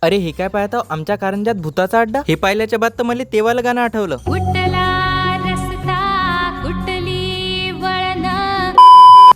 अरे हे काय पाहतो आमच्या कारंजात भूताचा अड्डा. हे पाहिल्याच्या बाद तर मला तेवालं गाणं आठवलं. कुठला रस्ता कुठली वळण.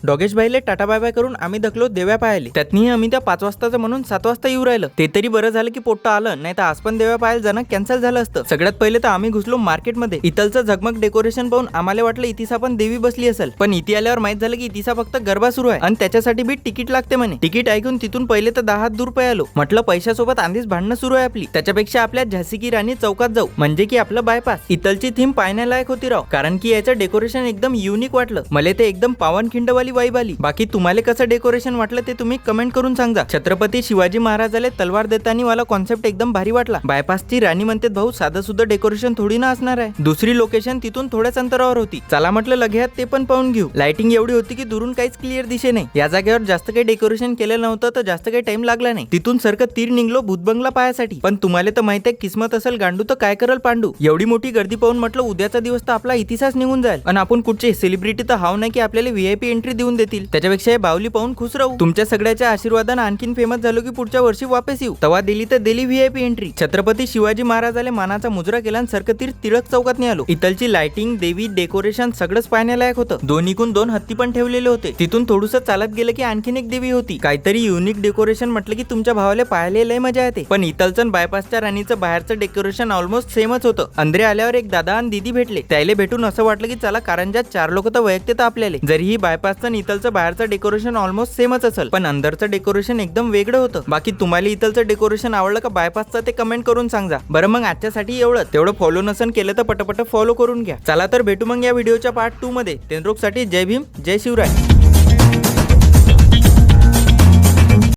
डॉगेश भाईले टाटा बाय बाय करून आम्ही दखलो देव्या पाहायला. त्यातनी आम्ही त्या 5 वाजताचं म्हणून 7 वाजता येऊ राहिलं. ते तरी बरं झालं की पोट्ट आलं, नाही तर आज पण देव्या पाहायला जाणं कॅन्सल झालं असतं. सगळ्यात पहिले तर आम्ही घुसलो मार्केटमध्ये. इथलचं झगमग डेकोरेशन पाहून आम्हाला वाटलं इतिसा पण देवी बसली असेल, पण इथे आल्यावर माहित झालं की इतिसा फक्त गरबा सुरू आहे आणि त्याच्यासाठी बी तिकीट लागते म्हणे. तिकीट ऐकून तिथून पहिले तर 10 हात दूर पळालो. म्हटलं पैशासोबत आधीच भांडणं सुरू आहे आपली, त्याच्यापेक्षा आपल्या झाशी की राणी चौकात जाऊ, म्हणजे की आपलं बायपास. इथलची थीम पाहण्यालायक होती राव, कारण की याचं डेकोरेशन एकदम युनिक वाटलं मला. ते एकदम पावनखिंडवाली वाईब आली. बाकी तुम्हाला कसं डेकोरेशन वाटलं ते तुम्ही कमेंट करून सांगा. छत्रपती शिवाजी महाराजाला तलवार देताना वाला कॉन्सेप्ट एकदम भारी वाटला. बायपासची राणी म्हणते भाऊ साधं सुद्धा डेकोरेशन थोडी ना असणार आहे. दुसरी लोकेशन तिथून थोड्याच अंतरावर होती. चला म्हटलं लगेच ते पण पाहून घेऊ. लाइटिंग एवढी होती की दुरून काहीच क्लिअर दिसे नाही. या जागेवर जास्त काही डेकोरेशन केलं नव्हतं तर जास्त काही टाइम लागला नाही. तिथून सरकत तीर निघलो भूतबंगला पाहायसाठी. पण तुम्हाला तर माहित आहे किस्मत असेल गांडू तर काय करल पांडू. एवढी मोठी गर्दी पाहून म्हटलं उद्याचा दिवस तर आपला इतिहास निघून जाईल. आणि आपण कुठचे सेलिब्रिटी तर हाव नाही की आपल्याला VIP एंट्री देऊन देतील. त्याच्यापेक्षा हे बावली पाहून खुश राहू. तुमच्या सगळ्याच्या आशीर्वादाने आणखीन फेमस झालो की पुढच्या वर्षी वापस येऊ. तवा दिली तर दिली VIP एंट्री. छत्रपती शिवाजी महाराजाला मानाचा मुजरा केला आणि सरकतीर टिळक चौकात नाही आलो. इथलची लाइटिंग देवी डेकोरेशन सगळंच पाहण्यालायक होतं. दोन्हीकून 2 हत्ती पण ठेवलेले होते. तिथून थोडंसं चालत गेलं की आणखीन एक देवी होती. काहीतरी युनिक डेकोरेशन म्हटलं की तुमच्या भावाला पाहायला लय मजा येते. पण इथलचं बायपासच्या राणीचं बाहेरचं डेकोरेशन ऑलमोस्ट सेमच होतं. अंदरे आल्यावर एक दादा आणि दीदी भेटले. त्याला भेटून असं वाटलं की चला कारंजात 4 लोक तर वैयक्तिक आपल्याला. जरीही बायपासचं आणि इथलचं बाहेरचं डेकोरेशन ऑलमोस्ट सेमच असेल, पण अंदरचं डेकोरेशन एकदम वेगळं होतं. बाकी तुम्हाला इथलचं डेकोरेशन आवडलं का बायपासचं ते कमेंट करून सांगा. बरं मग आजच्यासाठी एवढं. तेवढं फॉलो नसन केलं तर पटपट फॉलो करून घ्या. चला तर भेटू मग या व्हिडिओच्या पार्ट 2 मध्ये. तेंद्रोकसाठी जय भीम जय शिवराय.